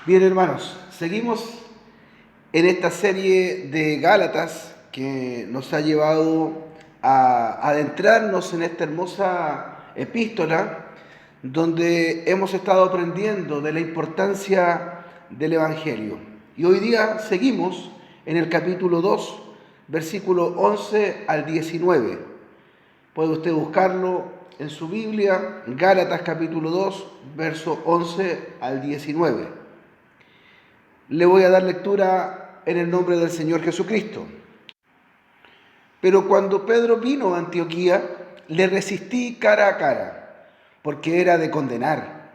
Bien, hermanos, seguimos en esta serie de Gálatas que nos ha llevado a adentrarnos en esta hermosa epístola donde hemos estado aprendiendo de la importancia del Evangelio. Y hoy día seguimos en el capítulo 2, versículo 11 al 19. Puede usted buscarlo en su Biblia, Gálatas capítulo 2, verso 11 al 19. Le voy a dar lectura en el nombre del Señor Jesucristo. Pero cuando Pedro vino a Antioquía, le resistí cara a cara, porque era de condenar.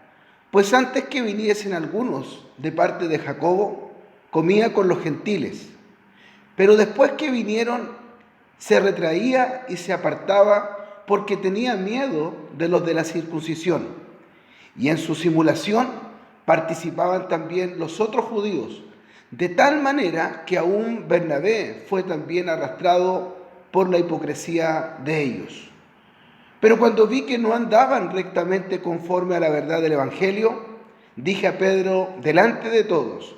Pues antes que viniesen algunos de parte de Jacobo, comía con los gentiles. Pero después que vinieron, se retraía y se apartaba porque tenía miedo de los de la circuncisión. Y en su simulación participaban también los otros judíos, de tal manera que aún Bernabé fue también arrastrado por la hipocresía de ellos. Pero cuando vi que no andaban rectamente conforme a la verdad del Evangelio, dije a Pedro delante de todos: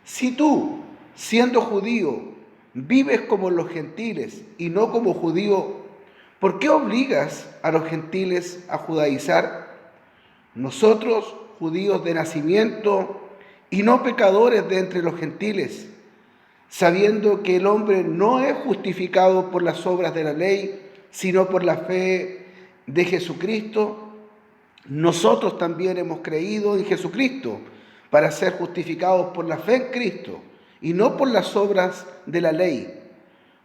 si tú, siendo judío, vives como los gentiles y no como judío, ¿por qué obligas a los gentiles a judaizar? Nosotros, judíos de nacimiento y no pecadores de entre los gentiles, sabiendo que el hombre no es justificado por las obras de la ley, sino por la fe de Jesucristo, nosotros también hemos creído en Jesucristo para ser justificados por la fe en Cristo y no por las obras de la ley,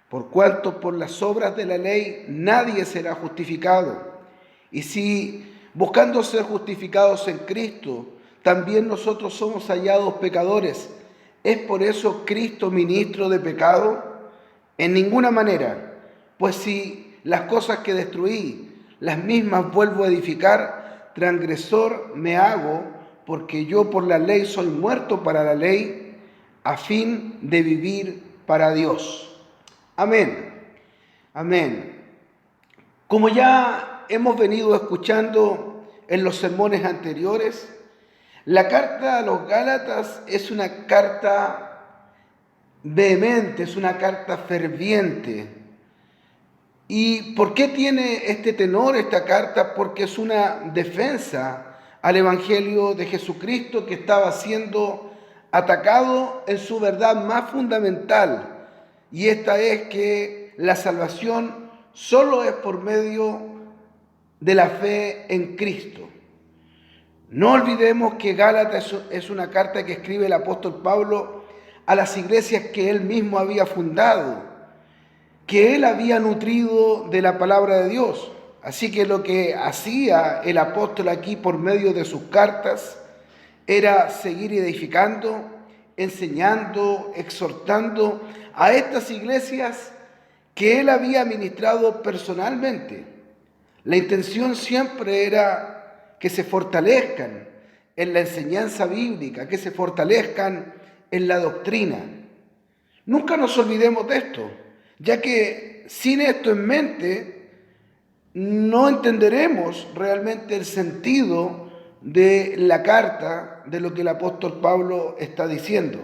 por cuanto por las obras de la ley nadie será justificado. Y si buscando ser justificados en Cristo, también nosotros somos hallados pecadores, ¿es por eso Cristo ministro de pecado? En ninguna manera, pues si las cosas que destruí, las mismas vuelvo a edificar, transgresor me hago, porque yo por la ley soy muerto para la ley, a fin de vivir para Dios. Amén. Amén. Como ya hemos venido escuchando en los sermones anteriores, la carta a los Gálatas es una carta vehemente, es una carta ferviente. ¿Y por qué tiene este tenor esta carta? Porque es una defensa al Evangelio de Jesucristo que estaba siendo atacado en su verdad más fundamental. Y esta es que la salvación solo es por medio de la fe en Cristo. No olvidemos que Gálatas es una carta que escribe el apóstol Pablo a las iglesias que él mismo había fundado, que él había nutrido de la palabra de Dios. Así que lo que hacía el apóstol aquí por medio de sus cartas era seguir edificando, enseñando, exhortando a estas iglesias que él había ministrado personalmente. La intención siempre era que se fortalezcan en la enseñanza bíblica, que se fortalezcan en la doctrina. Nunca nos olvidemos de esto, ya que sin esto en mente no entenderemos realmente el sentido de la carta, de lo que el apóstol Pablo está diciendo.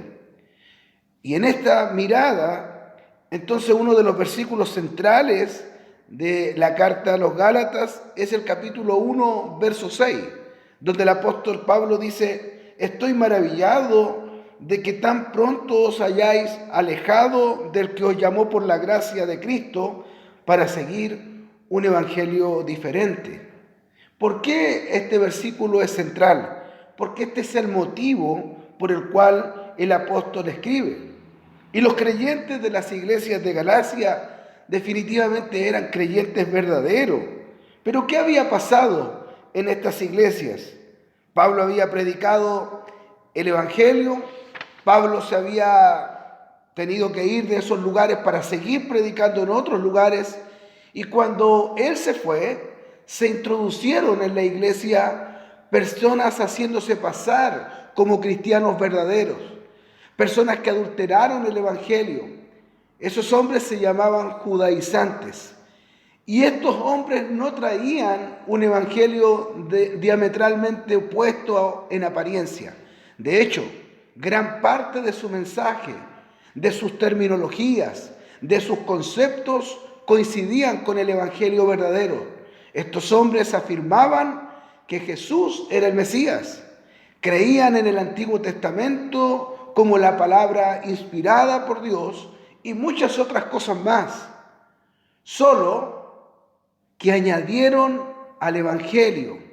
Y en esta mirada, entonces uno de los versículos centrales de la carta a los Gálatas es el capítulo 1, verso 6, donde el apóstol Pablo dice: estoy maravillado de que tan pronto os hayáis alejado del que os llamó por la gracia de Cristo para seguir un evangelio diferente. ¿Por qué este versículo es central? Porque este es el motivo por el cual el apóstol escribe. Y los creyentes de las iglesias de Galacia definitivamente eran creyentes verdaderos. Pero ¿qué había pasado en estas iglesias? Pablo había predicado el evangelio, Pablo se había tenido que ir de esos lugares para seguir predicando en otros lugares, y cuando él se fue, se introducieron en la iglesia personas haciéndose pasar como cristianos verdaderos, personas que adulteraron el evangelio. Esos hombres se llamaban judaizantes. Y estos hombres no traían un evangelio diametralmente opuesto en apariencia. De hecho, gran parte de su mensaje, de sus terminologías, de sus conceptos, coincidían con el Evangelio verdadero. Estos hombres afirmaban que Jesús era el Mesías. Creían en el Antiguo Testamento como la palabra inspirada por Dios y muchas otras cosas más. Solo que añadieron al Evangelio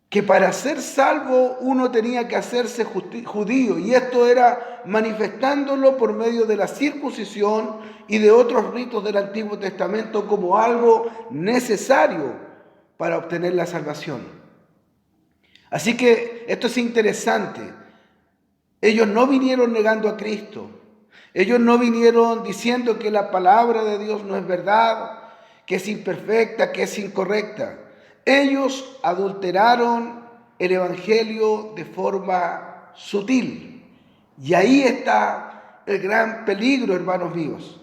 que para ser salvo uno tenía que hacerse judío, y esto era manifestándolo por medio de la circuncisión y de otros ritos del Antiguo Testamento como algo necesario para obtener la salvación. Así que esto es interesante. Ellos no vinieron negando a Cristo. Ellos no vinieron diciendo que la palabra de Dios no es verdad, que es imperfecta, que es incorrecta. Ellos adulteraron el Evangelio de forma sutil. Y ahí está el gran peligro, hermanos míos.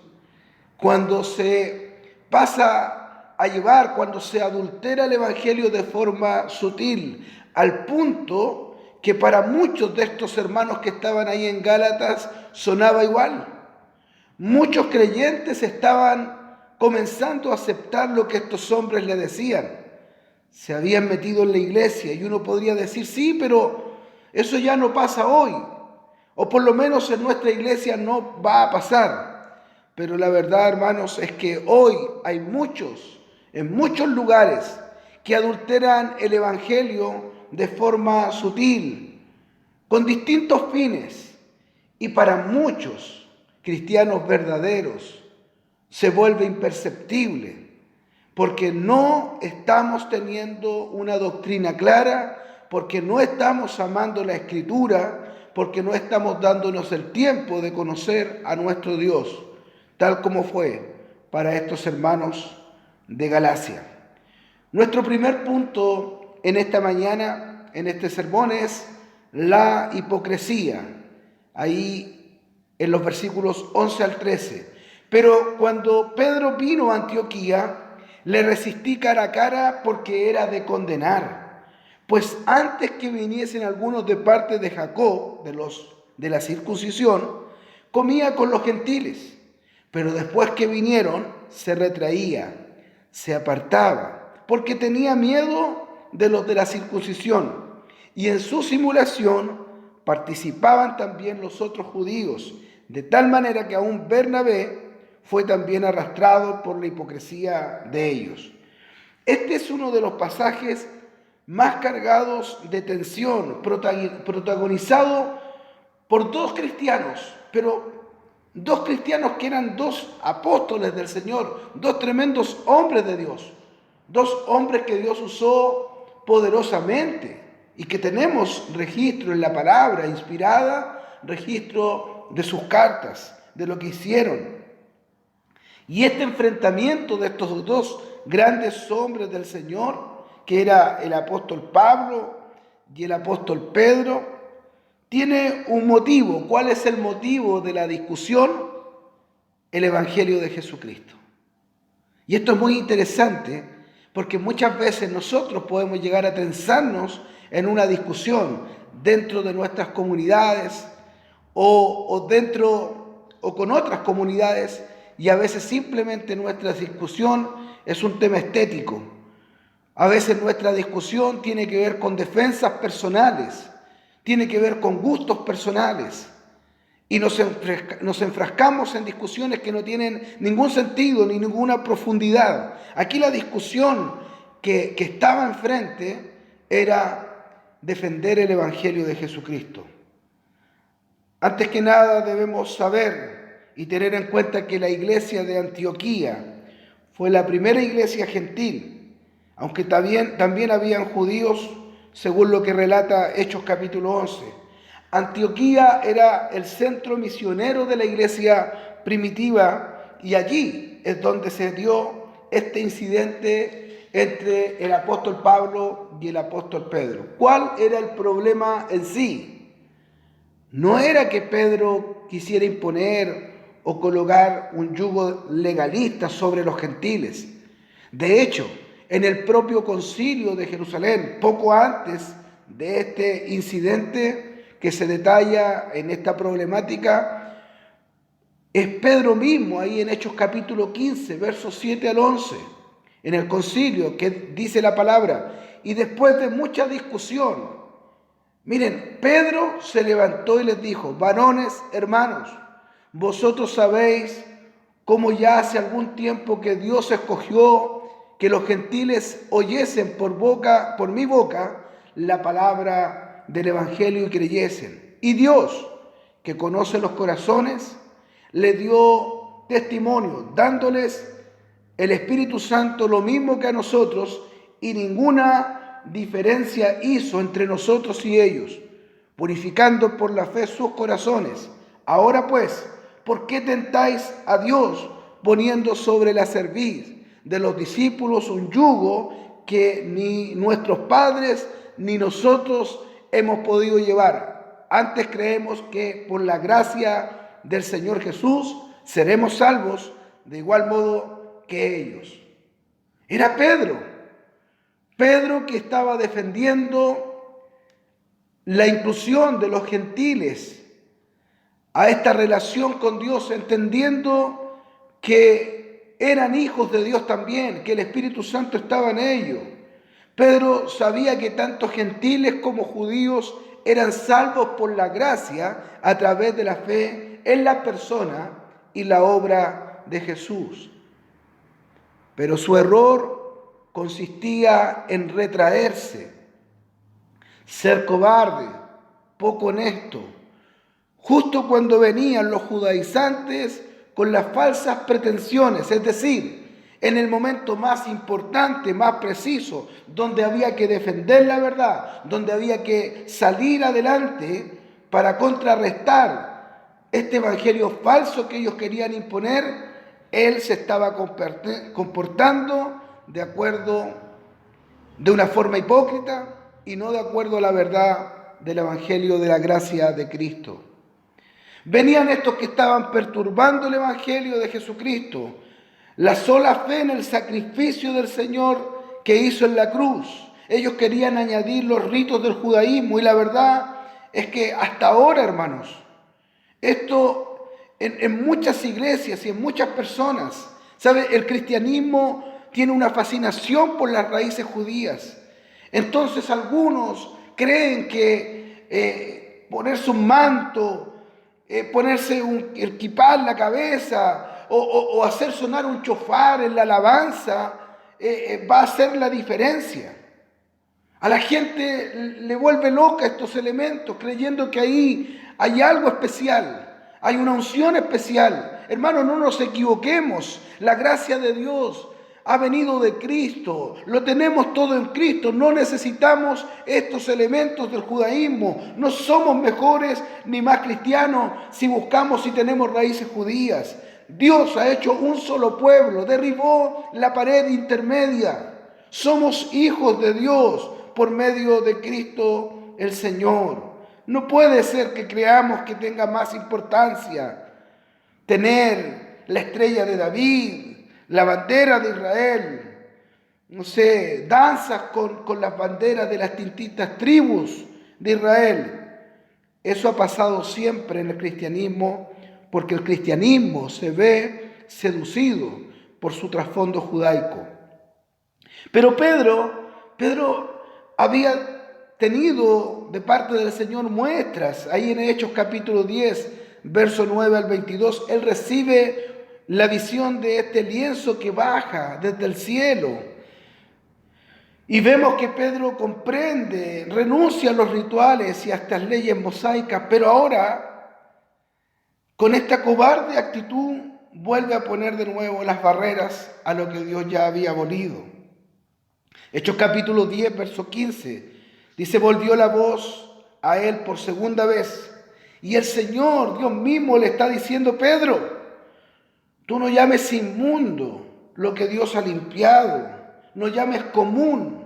Cuando se pasa a llevar, cuando se adultera el Evangelio de forma sutil, al punto que para muchos de estos hermanos que estaban ahí en Gálatas sonaba igual. Muchos creyentes estaban comenzando a aceptar lo que estos hombres le decían. Se habían metido en la iglesia y uno podría decir, sí, pero eso ya no pasa hoy, o por lo menos en nuestra iglesia no va a pasar. Pero la verdad, hermanos, es que hoy hay muchos, en muchos lugares, que adulteran el Evangelio de forma sutil, con distintos fines, y para muchos cristianos verdaderos se vuelve imperceptible, porque no estamos teniendo una doctrina clara, porque no estamos amando la Escritura, porque no estamos dándonos el tiempo de conocer a nuestro Dios, tal como fue para estos hermanos de Galacia. Nuestro primer punto en esta mañana, en este sermón, es la hipocresía, ahí en los versículos 11 al 13. Pero cuando Pedro vino a Antioquía, le resistí cara a cara porque era de condenar. Pues antes que viniesen algunos de parte de Jacob, de la circuncisión, comía con los gentiles. Pero después que vinieron, se retraía, se apartaba, porque tenía miedo de los de la circuncisión. Y en su simulación participaban también los otros judíos, de tal manera que aún Bernabé fue también arrastrado por la hipocresía de ellos. Este es uno de los pasajes más cargados de tensión, protagonizado por dos cristianos, pero dos cristianos que eran dos apóstoles del Señor, dos tremendos hombres de Dios, dos hombres que Dios usó poderosamente y que tenemos registro en la palabra inspirada, registro de sus cartas, de lo que hicieron. Y este enfrentamiento de estos dos grandes hombres del Señor, que era el apóstol Pablo y el apóstol Pedro, tiene un motivo. ¿Cuál es el motivo de la discusión? El Evangelio de Jesucristo. Y esto es muy interesante porque muchas veces nosotros podemos llegar a tensarnos en una discusión dentro de nuestras comunidades o con otras comunidades, y a veces simplemente nuestra discusión es un tema estético. A veces nuestra discusión tiene que ver con defensas personales, tiene que ver con gustos personales. Y nos enfrascamos en discusiones que no tienen ningún sentido ni ninguna profundidad. Aquí la discusión que estaba enfrente era defender el Evangelio de Jesucristo. Antes que nada debemos saber y tener en cuenta que la iglesia de Antioquía fue la primera iglesia gentil, aunque también habían judíos, según lo que relata Hechos capítulo 11. Antioquía era el centro misionero de la iglesia primitiva, y allí es donde se dio este incidente entre el apóstol Pablo y el apóstol Pedro. ¿Cuál era el problema en sí? No era que Pedro quisiera imponer o colocar un yugo legalista sobre los gentiles. De hecho, en el propio concilio de Jerusalén, poco antes de este incidente, que se detalla en esta problemática es Pedro mismo, ahí en Hechos capítulo 15, versos 7 al 11, en el concilio, que dice la palabra, y después de mucha discusión, miren, Pedro se levantó y les dijo: varones, hermanos, vosotros sabéis cómo ya hace algún tiempo que Dios escogió que los gentiles oyesen por mi boca, la palabra del Evangelio y creyesen. Y Dios, que conoce los corazones, le dio testimonio, dándoles el Espíritu Santo lo mismo que a nosotros, y ninguna diferencia hizo entre nosotros y ellos, purificando por la fe sus corazones. Ahora pues, ¿por qué tentáis a Dios poniendo sobre la cerviz de los discípulos un yugo que ni nuestros padres ni nosotros hemos podido llevar? Antes creemos que por la gracia del Señor Jesús seremos salvos de igual modo que ellos. Era Pedro que estaba defendiendo la inclusión de los gentiles a esta relación con Dios, entendiendo que eran hijos de Dios también, que el Espíritu Santo estaba en ellos. Pedro sabía que tanto gentiles como judíos eran salvos por la gracia a través de la fe en la persona y la obra de Jesús. Pero su error consistía en retraerse, ser cobarde, poco honesto, justo cuando venían los judaizantes con las falsas pretensiones, es decir, en el momento más importante, más preciso, donde había que defender la verdad, donde había que salir adelante para contrarrestar este evangelio falso que ellos querían imponer, él se estaba comportando de una forma hipócrita y no de acuerdo a la verdad del evangelio de la gracia de Cristo. Venían estos que estaban perturbando el evangelio de Jesucristo, la sola fe en el sacrificio del Señor que hizo en la cruz. Ellos querían añadir los ritos del judaísmo y la verdad es que hasta ahora, hermanos, esto en muchas iglesias y en muchas personas, ¿sabe? El cristianismo tiene una fascinación por las raíces judías. Entonces algunos creen que ponerse un manto, ponerse el kipá en la cabeza o hacer sonar un chofar en la alabanza va a hacer la diferencia. A la gente le vuelve loca estos elementos, creyendo que ahí hay algo especial, hay una unción especial. Hermanos, no nos equivoquemos, la gracia de Dios ha venido de Cristo, lo tenemos todo en Cristo, no necesitamos estos elementos del judaísmo, no somos mejores ni más cristianos si buscamos y tenemos raíces judías. Dios ha hecho un solo pueblo, derribó la pared intermedia, somos hijos de Dios por medio de Cristo el Señor. No puede ser que creamos que tenga más importancia tener la estrella de David, la bandera de Israel, no sé, danzas con las banderas de las distintas tribus de Israel. Eso ha pasado siempre en el cristianismo, porque el cristianismo se ve seducido por su trasfondo judaico. Pero Pedro había tenido de parte del Señor muestras. Ahí en Hechos capítulo 10, verso 9 al 22, él recibe la visión de este lienzo que baja desde el cielo. Y vemos que Pedro comprende, renuncia a los rituales y a estas leyes mosaicas, pero ahora, con esta cobarde actitud, vuelve a poner de nuevo las barreras a lo que Dios ya había abolido. Hechos capítulo 10, verso 15, dice: volvió la voz a él por segunda vez, y el Señor, Dios mismo, le está diciendo: Pedro, tú no llames inmundo lo que Dios ha limpiado, no llames común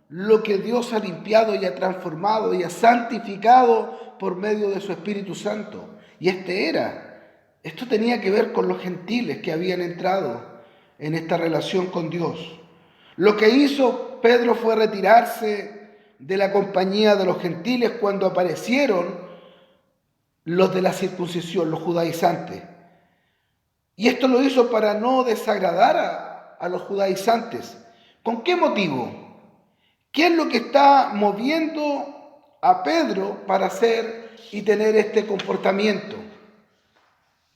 lo que Dios ha limpiado y ha transformado y ha santificado por medio de su Espíritu Santo. Y esto tenía que ver con los gentiles que habían entrado en esta relación con Dios. Lo que hizo Pedro fue retirarse de la compañía de los gentiles cuando aparecieron los de la circuncisión, los judaizantes. Y esto lo hizo para no desagradar a los judaizantes. ¿Con qué motivo? ¿Qué es lo que está moviendo a Pedro para hacer y tener este comportamiento?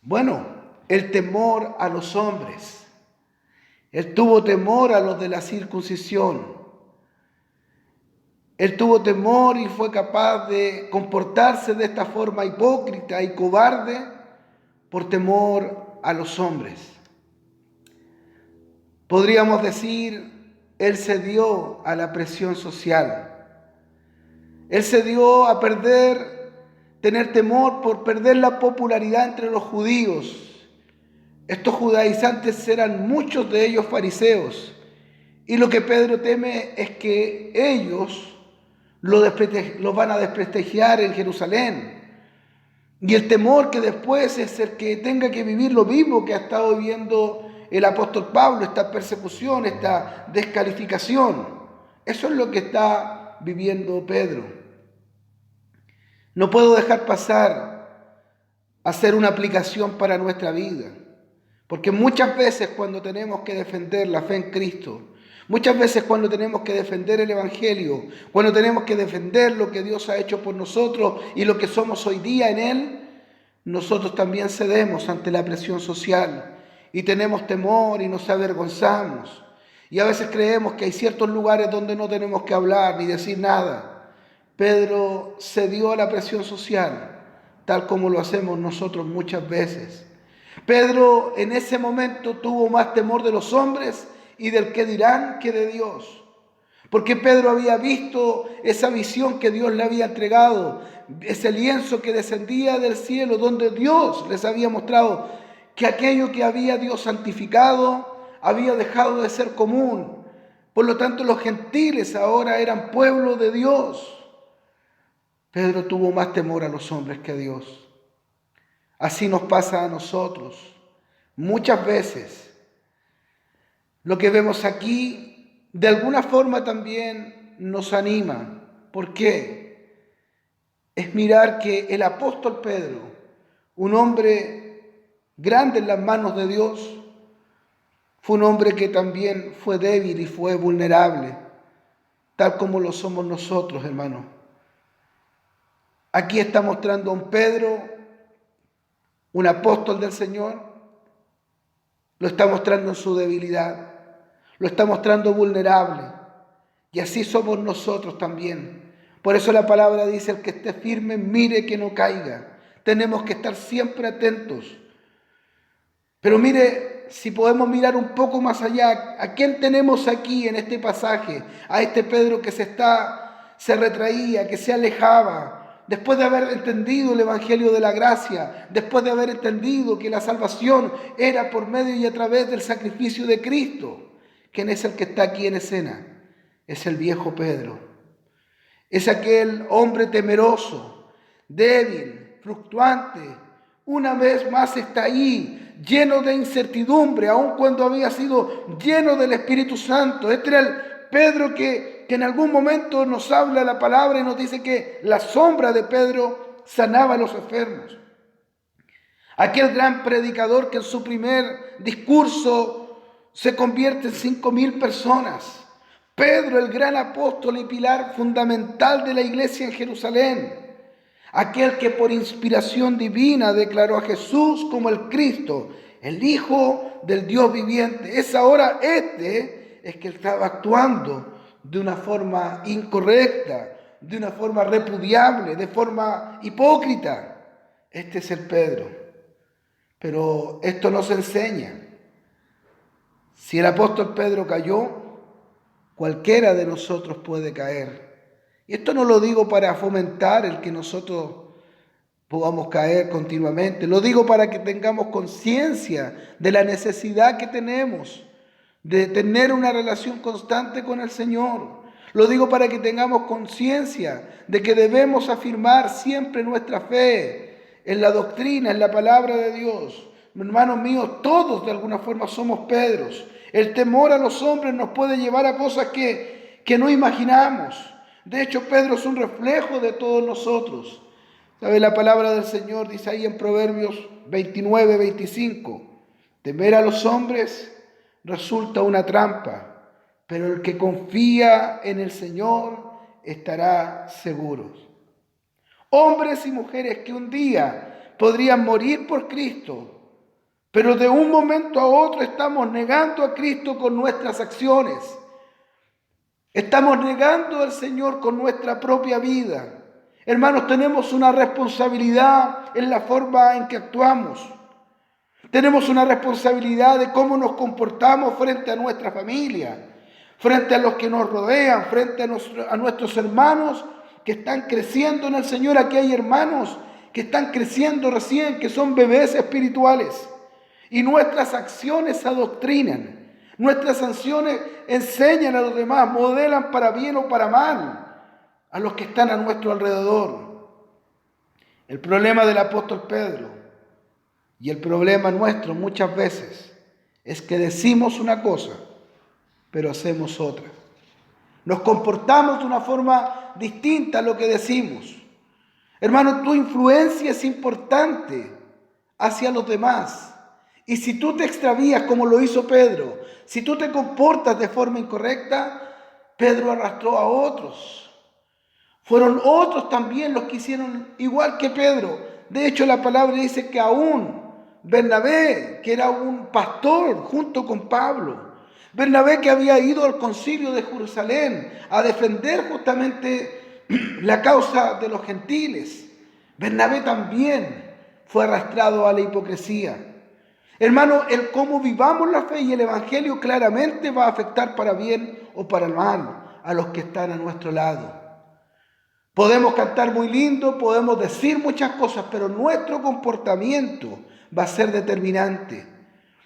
Bueno, el temor a los hombres. Él tuvo temor a los de la circuncisión. Él tuvo temor y fue capaz de comportarse de esta forma hipócrita y cobarde por temor a los hombres. Podríamos decir, él cedió a la presión social. Él cedió a tener temor por perder la popularidad entre los judíos. Estos judaizantes eran muchos de ellos fariseos. Y lo que Pedro teme es que ellos los van a desprestigiar en Jerusalén. Y el temor que después es el que tenga que vivir lo mismo que ha estado viviendo el apóstol Pablo, esta persecución, esta descalificación. Eso es lo que está viviendo Pedro. No puedo dejar pasar a hacer una aplicación para nuestra vida, porque muchas veces cuando tenemos que defender la fe en Cristo, muchas veces cuando tenemos que defender el Evangelio, cuando tenemos que defender lo que Dios ha hecho por nosotros y lo que somos hoy día en Él, nosotros también cedemos ante la presión social y tenemos temor y nos avergonzamos. Y a veces creemos que hay ciertos lugares donde no tenemos que hablar ni decir nada. Pedro cedió a la presión social, tal como lo hacemos nosotros muchas veces. Pedro en ese momento tuvo más temor de los hombres y del que dirán que de Dios. Porque Pedro había visto esa visión que Dios le había entregado, ese lienzo que descendía del cielo, donde Dios les había mostrado que aquello que había Dios santificado había dejado de ser común. Por lo tanto, los gentiles ahora eran pueblo de Dios. Pedro tuvo más temor a los hombres que a Dios. Así nos pasa a nosotros. Muchas veces lo que vemos aquí de alguna forma también nos anima. ¿Por qué? Es mirar que el apóstol Pedro, un hombre grande en las manos de Dios, fue un hombre que también fue débil y fue vulnerable, tal como lo somos nosotros, hermanos. Aquí está mostrando a un Pedro, un apóstol del Señor, lo está mostrando en su debilidad, lo está mostrando vulnerable. Y así somos nosotros también. Por eso la palabra dice, el que esté firme, mire que no caiga. Tenemos que estar siempre atentos. Pero mire, si podemos mirar un poco más allá, ¿a quién tenemos aquí en este pasaje? A este Pedro que se retraía, que se alejaba, después de haber entendido el Evangelio de la gracia, después de haber entendido que la salvación era por medio y a través del sacrificio de Cristo. ¿Quién es el que está aquí en escena? Es el viejo Pedro. Es aquel hombre temeroso, débil, fluctuante. Una vez más está ahí, lleno de incertidumbre, aun cuando había sido lleno del Espíritu Santo. Este era el Pedro que en algún momento nos habla la palabra y nos dice que la sombra de Pedro sanaba a los enfermos. Aquel gran predicador que en su primer discurso se convierte en 5,000 personas. Pedro, el gran apóstol y pilar fundamental de la iglesia en Jerusalén. Aquel que por inspiración divina declaró a Jesús como el Cristo, el Hijo del Dios viviente. Es ahora es que estaba actuando de una forma incorrecta, de una forma repudiable, de forma hipócrita. Este es el Pedro. Pero esto nos enseña. Si el apóstol Pedro cayó, cualquiera de nosotros puede caer. Y esto no lo digo para fomentar el que nosotros podamos caer continuamente. Lo digo para que tengamos conciencia de la necesidad que tenemos de tener una relación constante con el Señor. Lo digo para que tengamos conciencia de que debemos afirmar siempre nuestra fe en la doctrina, en la palabra de Dios. Hermanos míos, todos de alguna forma somos Pedros. El temor a los hombres nos puede llevar a cosas que no imaginamos. De hecho, Pedro es un reflejo de todos nosotros. ¿Sabe? La palabra del Señor dice ahí en Proverbios 29:25, temer a los hombres resulta una trampa, pero el que confía en el Señor estará seguro. Hombres y mujeres que un día podrían morir por Cristo, pero de un momento a otro estamos negando a Cristo con nuestras acciones. Estamos negando al Señor con nuestra propia vida. Hermanos, tenemos una responsabilidad en la forma en que actuamos. Tenemos una responsabilidad de cómo nos comportamos frente a nuestra familia, frente a los que nos rodean, frente a nuestros hermanos que están creciendo en el Señor. Aquí hay hermanos que están creciendo recién, que son bebés espirituales. Y nuestras acciones adoctrinan, nuestras acciones enseñan a los demás, modelan para bien o para mal a los que están a nuestro alrededor. El problema del apóstol Pedro y el problema nuestro muchas veces es que decimos una cosa, pero hacemos otra. Nos comportamos de una forma distinta a lo que decimos. Hermano, tu influencia es importante hacia los demás. Y si tú te extravías como lo hizo Pedro, si tú te comportas de forma incorrecta, Pedro arrastró a otros. Fueron otros también los que hicieron igual que Pedro. De hecho, la palabra dice que aún Bernabé, que era un pastor junto con Pablo, Bernabé que había ido al concilio de Jerusalén a defender justamente la causa de los gentiles, Bernabé también fue arrastrado a la hipocresía. Hermano, el cómo vivamos la fe y el evangelio claramente va a afectar para bien o para mal a los que están a nuestro lado. Podemos cantar muy lindo, podemos decir muchas cosas, pero nuestro comportamiento va a ser determinante.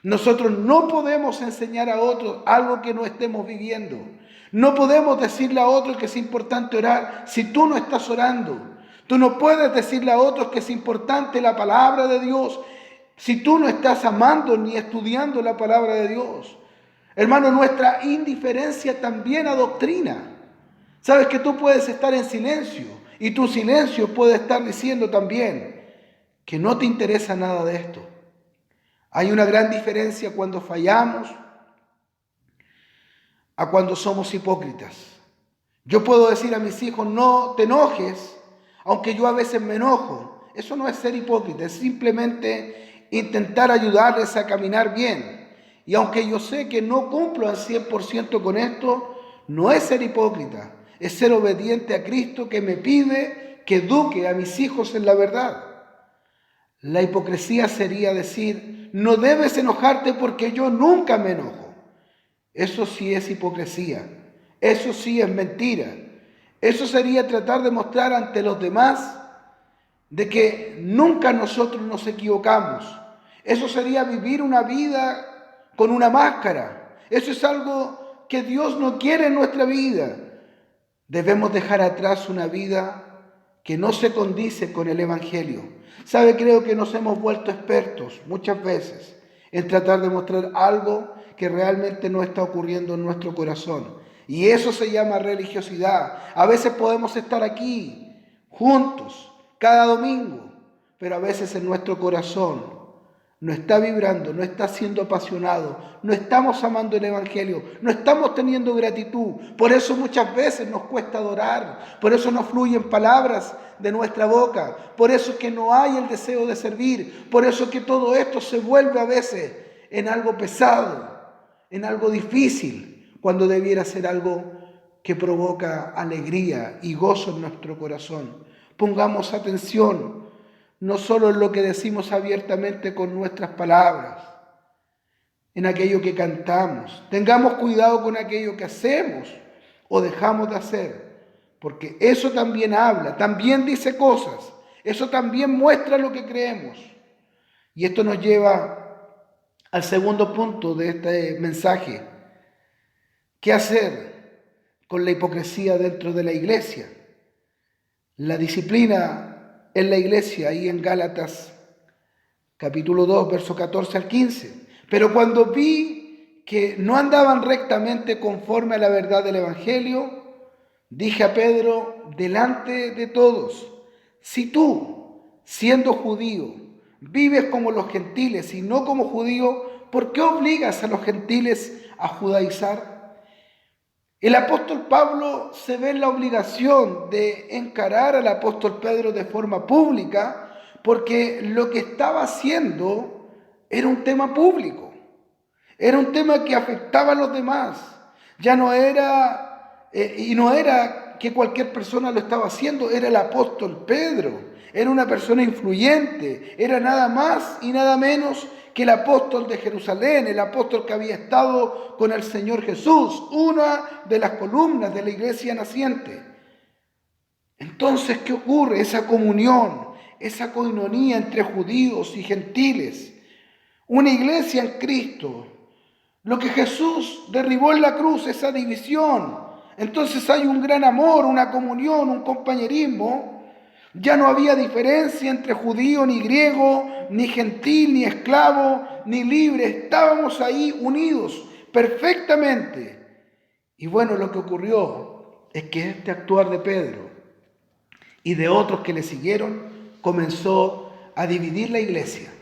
Nosotros no podemos enseñar a otros algo que no estemos viviendo. No podemos decirle a otros que es importante orar si tú no estás orando. Tú no puedes decirle a otros que es importante la palabra de Dios si tú no estás amando ni estudiando la palabra de Dios. Hermano, nuestra indiferencia también adoctrina. Sabes que tú puedes estar en silencio y tu silencio puede estar diciendo también que no te interesa nada de esto. Hay una gran diferencia cuando fallamos a cuando somos hipócritas. Yo puedo decir a mis hijos, no te enojes, aunque yo a veces me enojo. Eso no es ser hipócrita, es simplemente intentar ayudarles a caminar bien. Y aunque yo sé que no cumplo al 100% con esto, no es ser hipócrita, es ser obediente a Cristo que me pide que eduque a mis hijos en la verdad. La hipocresía sería decir, no debes enojarte porque yo nunca me enojo. Eso sí es hipocresía, eso sí es mentira. Eso sería tratar de mostrar ante los demás de que nunca nosotros nos equivocamos. Eso sería vivir una vida con una máscara. Eso es algo que Dios no quiere en nuestra vida. Debemos dejar atrás una vida que no se condice con el Evangelio. ¿Sabe? Creo que nos hemos vuelto expertos muchas veces en tratar de mostrar algo que realmente no está ocurriendo en nuestro corazón. Y eso se llama religiosidad. A veces podemos estar aquí juntos cada domingo, pero a veces en nuestro corazón no está vibrando, no está siendo apasionado, no estamos amando el Evangelio, no estamos teniendo gratitud. Por eso muchas veces nos cuesta adorar, por eso no fluyen palabras de nuestra boca, por eso que no hay el deseo de servir, por eso que todo esto se vuelve a veces en algo pesado, en algo difícil, cuando debiera ser algo que provoca alegría y gozo en nuestro corazón. Pongamos atención no solo en lo que decimos abiertamente con nuestras palabras, en aquello que cantamos. Tengamos cuidado con aquello que hacemos o dejamos de hacer, porque eso también habla, también dice cosas, eso también muestra lo que creemos. Y esto nos lleva al segundo punto de este mensaje. ¿Qué hacer con la hipocresía dentro de la iglesia? La disciplina en la iglesia, ahí en Gálatas capítulo 2, verso 14 al 15. Pero cuando vi que no andaban rectamente conforme a la verdad del Evangelio, dije a Pedro delante de todos, si tú, siendo judío, vives como los gentiles y no como judío, ¿por qué obligas a los gentiles a judaizar? El apóstol Pablo se ve en la obligación de encarar al apóstol Pedro de forma pública, porque lo que estaba haciendo era un tema público, era un tema que afectaba a los demás. Ya no era, no era que cualquier persona lo estaba haciendo, era el apóstol Pedro. Era una persona influyente, era nada más y nada menos que el apóstol de Jerusalén, el apóstol que había estado con el Señor Jesús, una de las columnas de la iglesia naciente. Entonces, ¿qué ocurre? Esa comunión, esa coinonía entre judíos y gentiles, una iglesia en Cristo, lo que Jesús derribó en la cruz, esa división. Entonces hay un gran amor, una comunión, un compañerismo. Ya no había diferencia entre judío ni griego, ni gentil, ni esclavo, ni libre. Estábamos ahí unidos perfectamente. Y bueno, lo que ocurrió es que este actuar de Pedro y de otros que le siguieron comenzó a dividir la iglesia.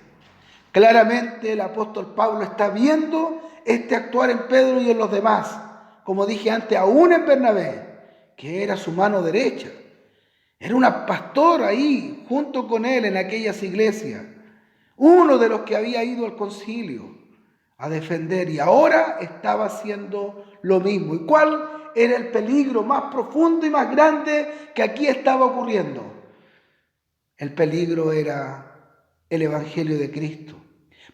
Claramente el apóstol Pablo está viendo este actuar en Pedro y en los demás. Como dije antes, aún en Bernabé, que era su mano derecha. Era un pastor ahí, junto con él en aquellas iglesias. Uno de los que había ido al concilio a defender y ahora estaba haciendo lo mismo. ¿Y cuál era el peligro más profundo y más grande que aquí estaba ocurriendo? El peligro era el evangelio de Cristo.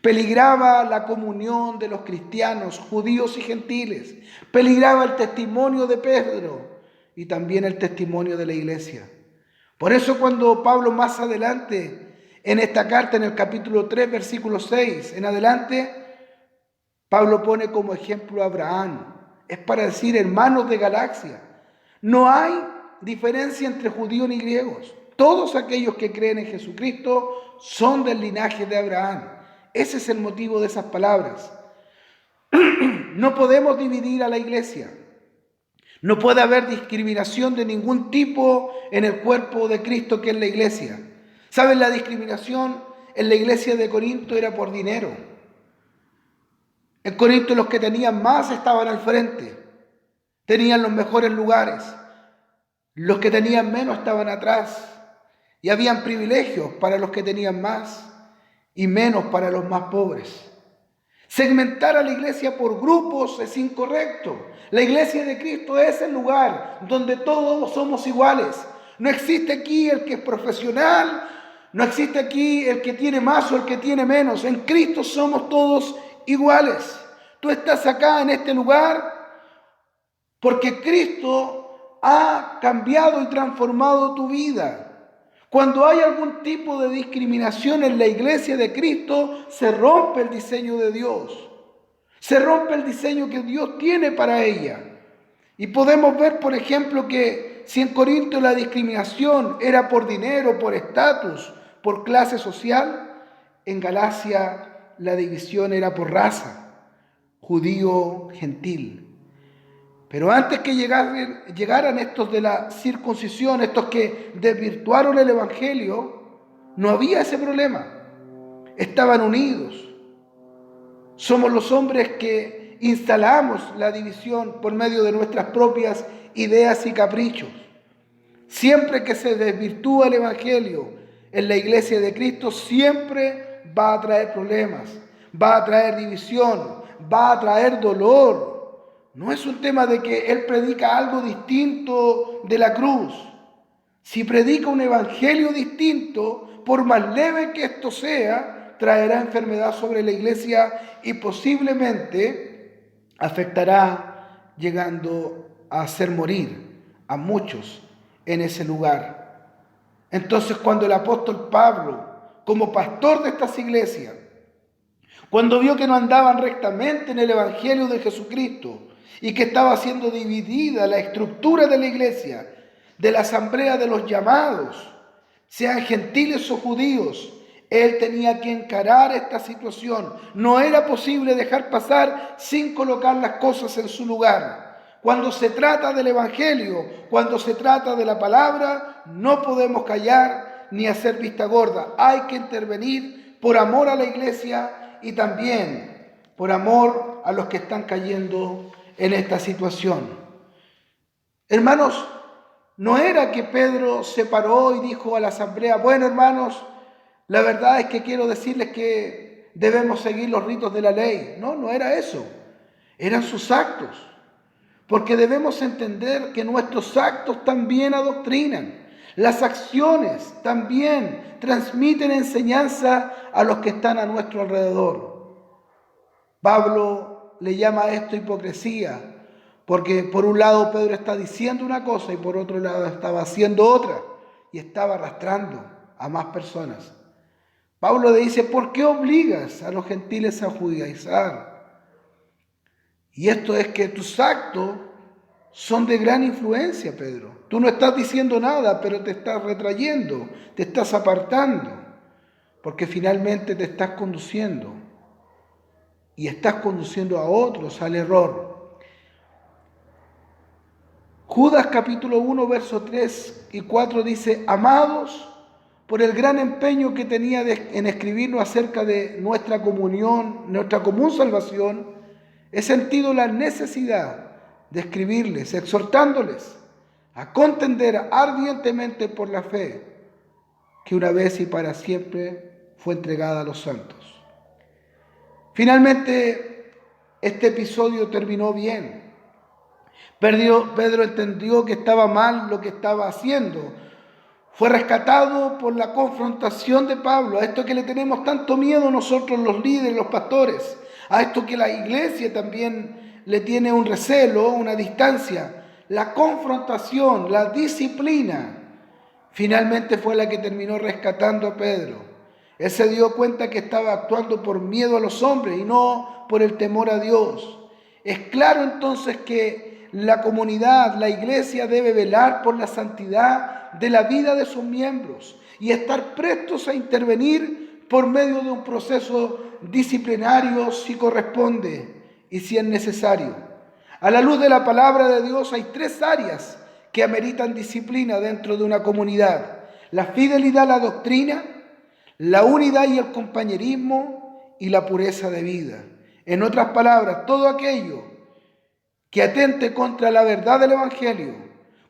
Peligraba la comunión de los cristianos, judíos y gentiles. Peligraba el testimonio de Pedro y también el testimonio de la iglesia. Por eso cuando Pablo más adelante, en esta carta, en el capítulo 3, versículo 6, en adelante, Pablo pone como ejemplo a Abraham. Es para decir hermanos de galaxia. No hay diferencia entre judíos ni griegos. Todos aquellos que creen en Jesucristo son del linaje de Abraham. Ese es el motivo de esas palabras. No podemos dividir a la iglesia. No puede haber discriminación de ningún tipo en el cuerpo de Cristo que es la iglesia. ¿Saben? La discriminación en la iglesia de Corinto era por dinero. En Corinto los que tenían más estaban al frente, tenían los mejores lugares. Los que tenían menos estaban atrás y habían privilegios para los que tenían más y menos para los más pobres. Segmentar a la iglesia por grupos es incorrecto. La iglesia de Cristo es el lugar donde todos somos iguales. No existe aquí el que es profesional, no existe aquí el que tiene más o el que tiene menos. En Cristo somos todos iguales. Tú estás acá en este lugar porque Cristo ha cambiado y transformado tu vida. Cuando hay algún tipo de discriminación en la iglesia de Cristo, se rompe el diseño de Dios. Se rompe el diseño que Dios tiene para ella. Y podemos ver, por ejemplo, que si en Corinto la discriminación era por dinero, por estatus, por clase social, en Galacia la división era por raza, judío, gentil. Pero antes que llegaran estos de la circuncisión, estos que desvirtuaron el evangelio, no había ese problema. Estaban unidos. Somos los hombres que instalamos la división por medio de nuestras propias ideas y caprichos. Siempre que se desvirtúa el evangelio en la iglesia de Cristo, siempre va a traer problemas, va a traer división, va a traer dolor. No es un tema de que Él predica algo distinto de la cruz. Si predica un evangelio distinto, por más leve que esto sea, traerá enfermedad sobre la iglesia y posiblemente afectará llegando a hacer morir a muchos en ese lugar. Entonces, cuando el apóstol Pablo, como pastor de estas iglesias, cuando vio que no andaban rectamente en el evangelio de Jesucristo, y que estaba siendo dividida la estructura de la iglesia, de la asamblea de los llamados, sean gentiles o judíos, él tenía que encarar esta situación. No era posible dejar pasar sin colocar las cosas en su lugar. Cuando se trata del evangelio, cuando se trata de la palabra, no podemos callar ni hacer vista gorda. Hay que intervenir por amor a la iglesia y también por amor a los que están cayendo en esta situación. Hermanos, no era que Pedro se paró y dijo a la asamblea: bueno, hermanos, la verdad es que quiero decirles que debemos seguir los ritos de la ley. No, no era eso. Eran sus actos. Porque debemos entender que nuestros actos también adoctrinan. Las acciones también transmiten enseñanza a los que están a nuestro alrededor. Pablo le llama a esto hipocresía, porque por un lado Pedro está diciendo una cosa y por otro lado estaba haciendo otra y estaba arrastrando a más personas. Pablo le dice: ¿por qué obligas a los gentiles a judaizar? Y esto es que tus actos son de gran influencia, Pedro. Tú no estás diciendo nada, pero te estás retrayendo, te estás apartando, porque finalmente te estás conduciendo y estás conduciendo a otros al error. Judas capítulo 1, versos 3 y 4 dice: amados, por el gran empeño que tenía en escribirnos acerca de nuestra comunión, nuestra común salvación, he sentido la necesidad de escribirles, exhortándoles a contender ardientemente por la fe que una vez y para siempre fue entregada a los santos. Finalmente, este episodio terminó bien. Pedro entendió que estaba mal lo que estaba haciendo. Fue rescatado por la confrontación de Pablo, a esto que le tenemos tanto miedo nosotros los líderes, los pastores, a esto que la iglesia también le tiene un recelo, una distancia. La confrontación, la disciplina, finalmente fue la que terminó rescatando a Pedro. Él se dio cuenta que estaba actuando por miedo a los hombres y no por el temor a Dios. Es claro entonces que la comunidad, la iglesia debe velar por la santidad de la vida de sus miembros y estar prestos a intervenir por medio de un proceso disciplinario si corresponde y si es necesario. A la luz de la palabra de Dios hay 3 áreas que ameritan disciplina dentro de una comunidad: la fidelidad a la doctrina, la unidad y el compañerismo y la pureza de vida. En otras palabras, todo aquello que atente contra la verdad del Evangelio,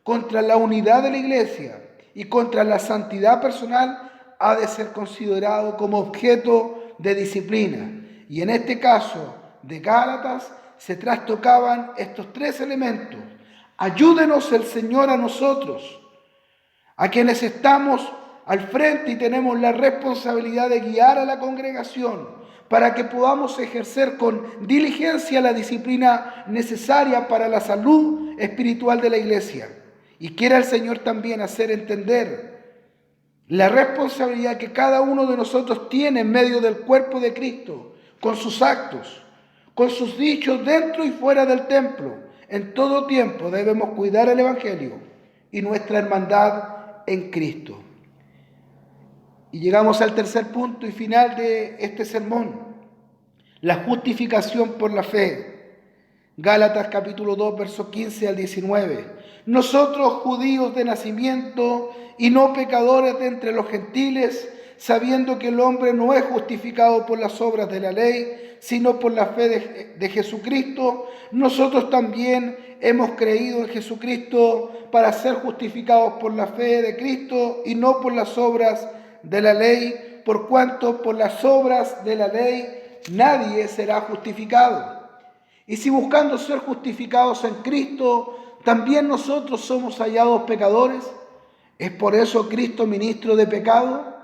contra la unidad de la iglesia y contra la santidad personal ha de ser considerado como objeto de disciplina. Y en este caso de Gálatas se trastocaban estos 3 elementos. Ayúdenos el Señor a nosotros, a quienes estamos al frente y tenemos la responsabilidad de guiar a la congregación, para que podamos ejercer con diligencia la disciplina necesaria para la salud espiritual de la iglesia. Y quiera el Señor también hacer entender la responsabilidad que cada uno de nosotros tiene en medio del cuerpo de Cristo, con sus actos, con sus dichos dentro y fuera del templo. En todo tiempo debemos cuidar el Evangelio y nuestra hermandad en Cristo. Y llegamos al tercer punto y final de este sermón: la justificación por la fe. Gálatas capítulo 2, versos 15 al 19. Nosotros, judíos de nacimiento y no pecadores de entre los gentiles, sabiendo que el hombre no es justificado por las obras de la ley, sino por la fe de Jesucristo, nosotros también hemos creído en Jesucristo para ser justificados por la fe de Cristo y no por las obras de la ley, por cuanto por las obras de la ley nadie será justificado. Y si buscando ser justificados en Cristo, también nosotros somos hallados pecadores, ¿es por eso Cristo ministro de pecado?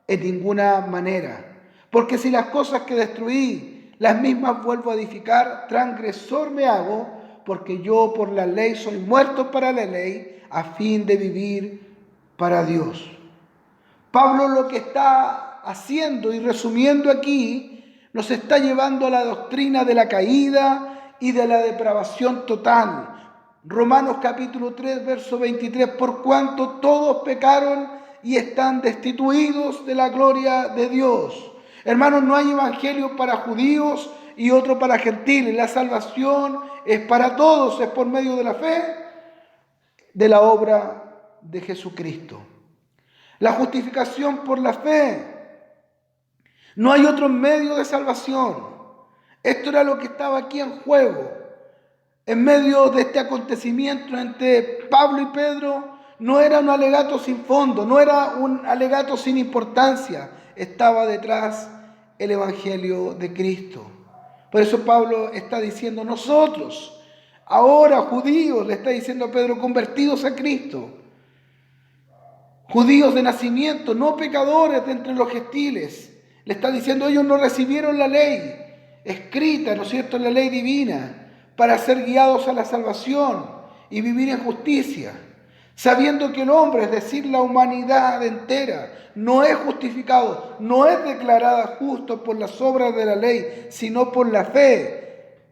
En ninguna manera. Porque si las cosas que destruí, las mismas vuelvo a edificar, transgresor me hago, porque yo por la ley soy muerto para la ley, a fin de vivir para Dios. Pablo lo que está haciendo y resumiendo aquí, nos está llevando a la doctrina de la caída y de la depravación total. Romanos capítulo 3, verso 23, por cuanto todos pecaron y están destituidos de la gloria de Dios. Hermanos, no hay evangelio para judíos y otro para gentiles. La salvación es para todos, es por medio de la fe de la obra de Jesucristo. la justificación por la fe. No hay otro medio de salvación. Esto era lo que estaba aquí en juego. En medio de este acontecimiento entre Pablo y Pedro, no era un alegato sin fondo, no era un alegato sin importancia. Estaba detrás el Evangelio de Cristo. Por eso Pablo está diciendo, nosotros, ahora judíos, le está diciendo a Pedro, convertidos a Cristo, judíos de nacimiento, no pecadores de entre los gentiles. Le está diciendo, ellos no recibieron la ley escrita, ¿no es cierto?, la ley divina, para ser guiados a la salvación y vivir en justicia, sabiendo que el hombre, es decir, la humanidad entera, no es justificado, no es declarada justo por las obras de la ley, sino por la fe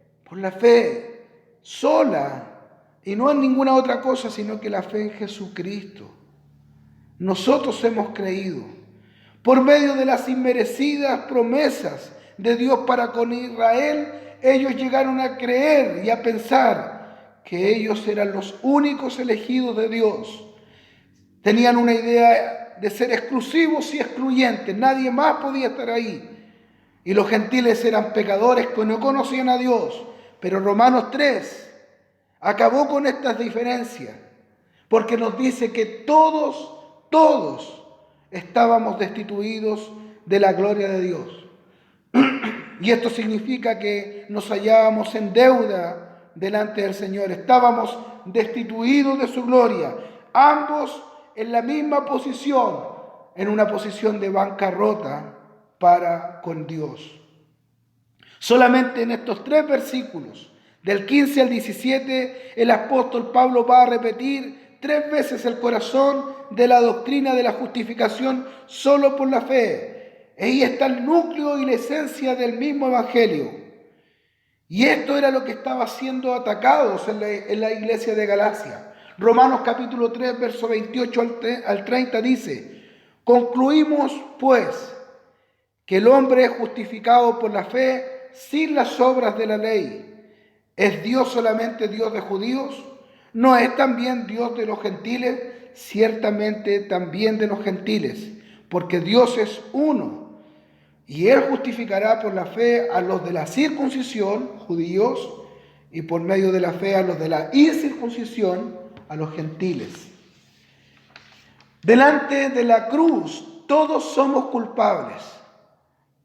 sola, y no en ninguna otra cosa, sino que la fe en Jesucristo. Nosotros hemos creído por medio de las inmerecidas promesas de Dios para con Israel. Ellos llegaron a creer y a pensar que ellos eran los únicos elegidos de Dios. Tenían una idea de ser exclusivos y excluyentes. Nadie más podía estar ahí. Y los gentiles eran pecadores que no conocían a Dios. Pero Romanos 3 acabó con estas diferencias, porque nos dice que todos estábamos destituidos de la gloria de Dios. Y esto significa que nos hallábamos en deuda delante del Señor. Estábamos destituidos de su gloria. Ambos en la misma posición, en una posición de bancarrota para con Dios. Solamente en estos 3 versículos, del 15 al 17, el apóstol Pablo va a repetir 3 veces el corazón de la doctrina de la justificación solo por la fe. Ahí está el núcleo y la esencia del mismo evangelio. Y esto era lo que estaba siendo atacados en la iglesia de Galacia. Romanos capítulo 3, verso 28 al 30 dice: concluimos pues que el hombre es justificado por la fe sin las obras de la ley. ¿Es Dios solamente Dios de judíos? ¿No es también Dios de los gentiles? Ciertamente también de los gentiles, porque Dios es uno. Y Él justificará por la fe a los de la circuncisión, judíos, y por medio de la fe a los de la incircuncisión, a los gentiles. Delante de la cruz todos somos culpables,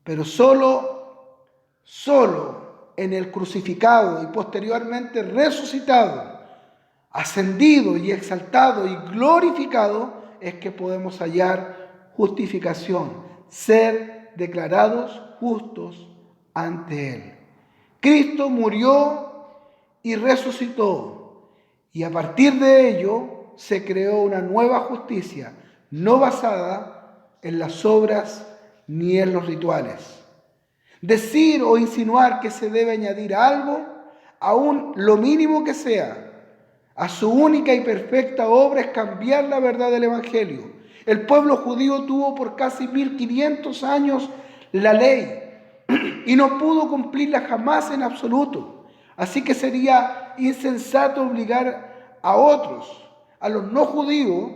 pero solo en el crucificado y posteriormente resucitado, ascendido y exaltado y glorificado, es que podemos hallar justificación, ser declarados justos ante Él. Cristo murió y resucitó, y a partir de ello se creó una nueva justicia, no basada en las obras ni en los rituales. Decir o insinuar que se debe añadir algo, aún lo mínimo que sea, a su única y perfecta obra es cambiar la verdad del Evangelio. El pueblo judío tuvo por casi 1500 años la ley y no pudo cumplirla jamás en absoluto. Así que sería insensato obligar a otros, a los no judíos,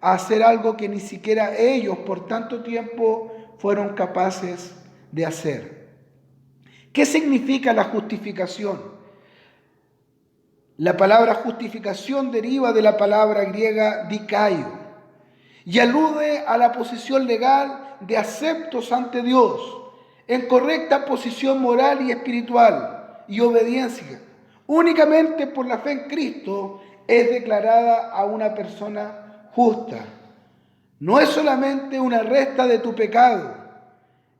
a hacer algo que ni siquiera ellos por tanto tiempo fueron capaces de hacer. ¿Qué significa la justificación? La palabra justificación deriva de la palabra griega dikaio y alude a la posición legal de aceptos ante Dios, en correcta posición moral y espiritual y obediencia. Únicamente por la fe en Cristo es declarada a una persona justa. No es solamente una resta de tu pecado,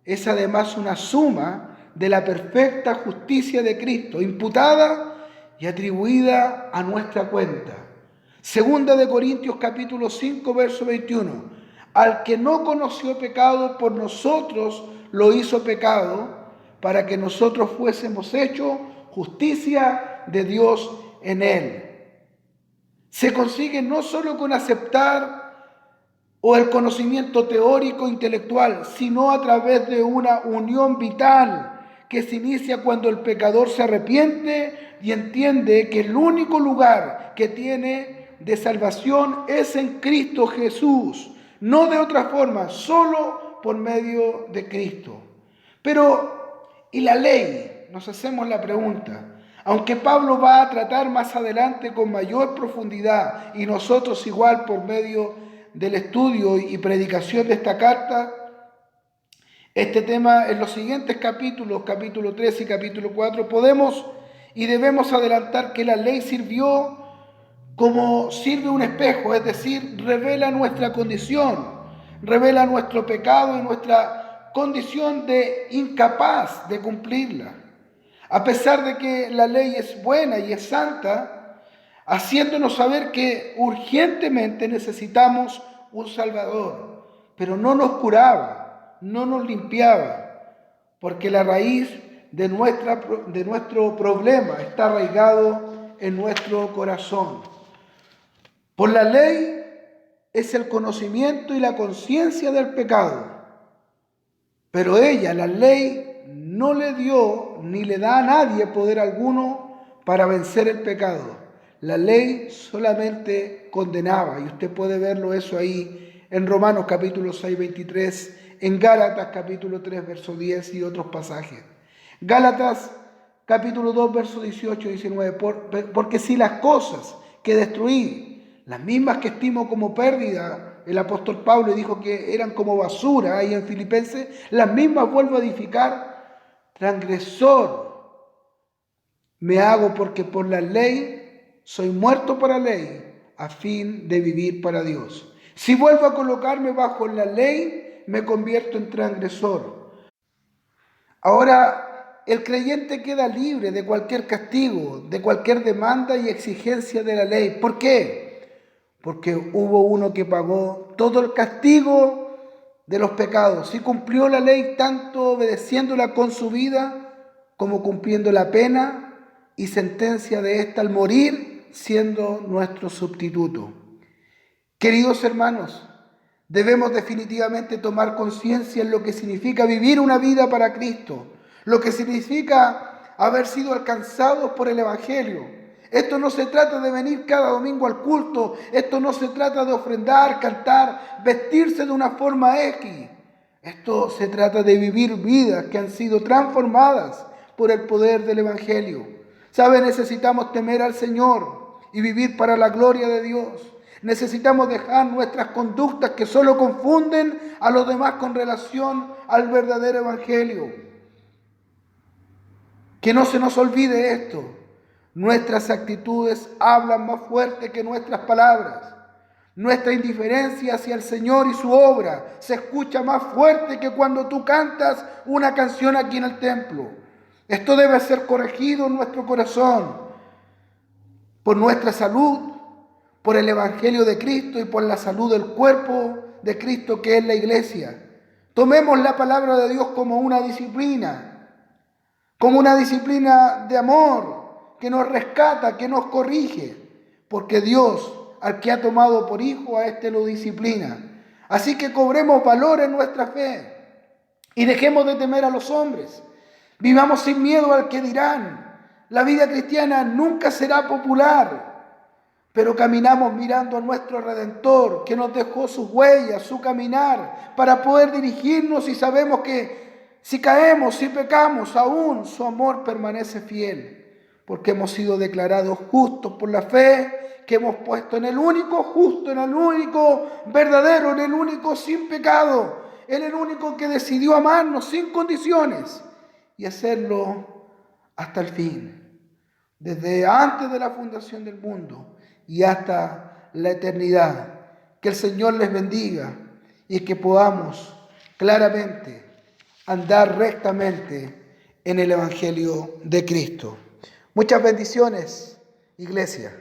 es además una suma de la perfecta justicia de Cristo, imputada y atribuida a nuestra cuenta. Segunda de Corintios capítulo 5, verso 21. Al que no conoció pecado, por nosotros lo hizo pecado, para que nosotros fuésemos hechos justicia de Dios en él. Se consigue no solo con aceptar o el conocimiento teórico intelectual, sino a través de una unión vital que se inicia cuando el pecador se arrepiente y entiende que el único lugar que tiene de salvación es en Cristo Jesús. no de otra forma, solo por medio de Cristo. Pero, ¿y la ley? Nos hacemos la pregunta. Aunque Pablo va a tratar más adelante con mayor profundidad y nosotros igual por medio del estudio y predicación de esta carta, este tema en los siguientes capítulos, capítulo 3 y capítulo 4, podemos y debemos adelantar que la ley sirvió como sirve un espejo, es decir, revela nuestra condición, revela nuestro pecado y nuestra condición de incapaz de cumplirla. A pesar de que la ley es buena y es santa, haciéndonos saber que urgentemente necesitamos un Salvador, pero no nos curaba, no nos limpiaba, porque la raíz de nuestro problema está arraigado en nuestro corazón. Por la ley es el conocimiento y la conciencia del pecado, pero la ley, no le dio ni le da a nadie poder alguno para vencer el pecado. La ley solamente condenaba, y usted puede verlo eso ahí en Romanos capítulo 6, 23, en Gálatas capítulo 3, verso 10 y otros pasajes. Gálatas capítulo 2, verso 18 y 19, porque si las cosas que destruí, las mismas que estimo como pérdida, el apóstol Pablo dijo que eran como basura ahí en Filipenses, las mismas vuelvo a edificar, transgresor me hago porque por la ley soy muerto para la ley, a fin de vivir para Dios. Si vuelvo a colocarme bajo la ley, me convierto en transgresor. Ahora, el creyente queda libre de cualquier castigo, de cualquier demanda y exigencia de la ley. ¿Por qué? Porque hubo uno que pagó todo el castigo de los pecados y cumplió la ley tanto obedeciéndola con su vida como cumpliendo la pena y sentencia de ésta al morir, siendo nuestro sustituto. Queridos hermanos, debemos definitivamente tomar conciencia en lo que significa vivir una vida para Cristo, lo que significa haber sido alcanzados por el Evangelio. Esto no se trata de venir cada domingo al culto, esto no se trata de ofrendar, cantar, vestirse de una forma X. Esto se trata de vivir vidas que han sido transformadas por el poder del Evangelio. ¿Sabe? Necesitamos temer al Señor y vivir para la gloria de Dios. Necesitamos dejar nuestras conductas que solo confunden a los demás con relación al verdadero Evangelio. Que no se nos olvide esto. Nuestras actitudes hablan más fuerte que nuestras palabras. Nuestra indiferencia hacia el Señor y su obra se escucha más fuerte que cuando tú cantas una canción aquí en el templo. Esto debe ser corregido en nuestro corazón por nuestra salud, por el Evangelio de Cristo y por la salud del cuerpo de Cristo que es la iglesia. Tomemos la palabra de Dios como una disciplina de amor, que nos rescata, que nos corrige, porque Dios, al que ha tomado por hijo, a este lo disciplina. Así que cobremos valor en nuestra fe y dejemos de temer a los hombres. Vivamos sin miedo al que dirán. La vida cristiana nunca será popular, pero caminamos mirando a nuestro Redentor, que nos dejó sus huellas, su caminar, para poder dirigirnos, y sabemos que si caemos, si pecamos, aún su amor permanece fiel, porque hemos sido declarados justos por la fe que hemos puesto en el único justo, en el único verdadero, en el único sin pecado, en el único que decidió amarnos sin condiciones y hacerlo hasta el fin, desde antes de la fundación del mundo y hasta la eternidad. Que el Señor les bendiga y que podamos claramente andar rectamente en el Evangelio de Cristo. Muchas bendiciones, iglesia.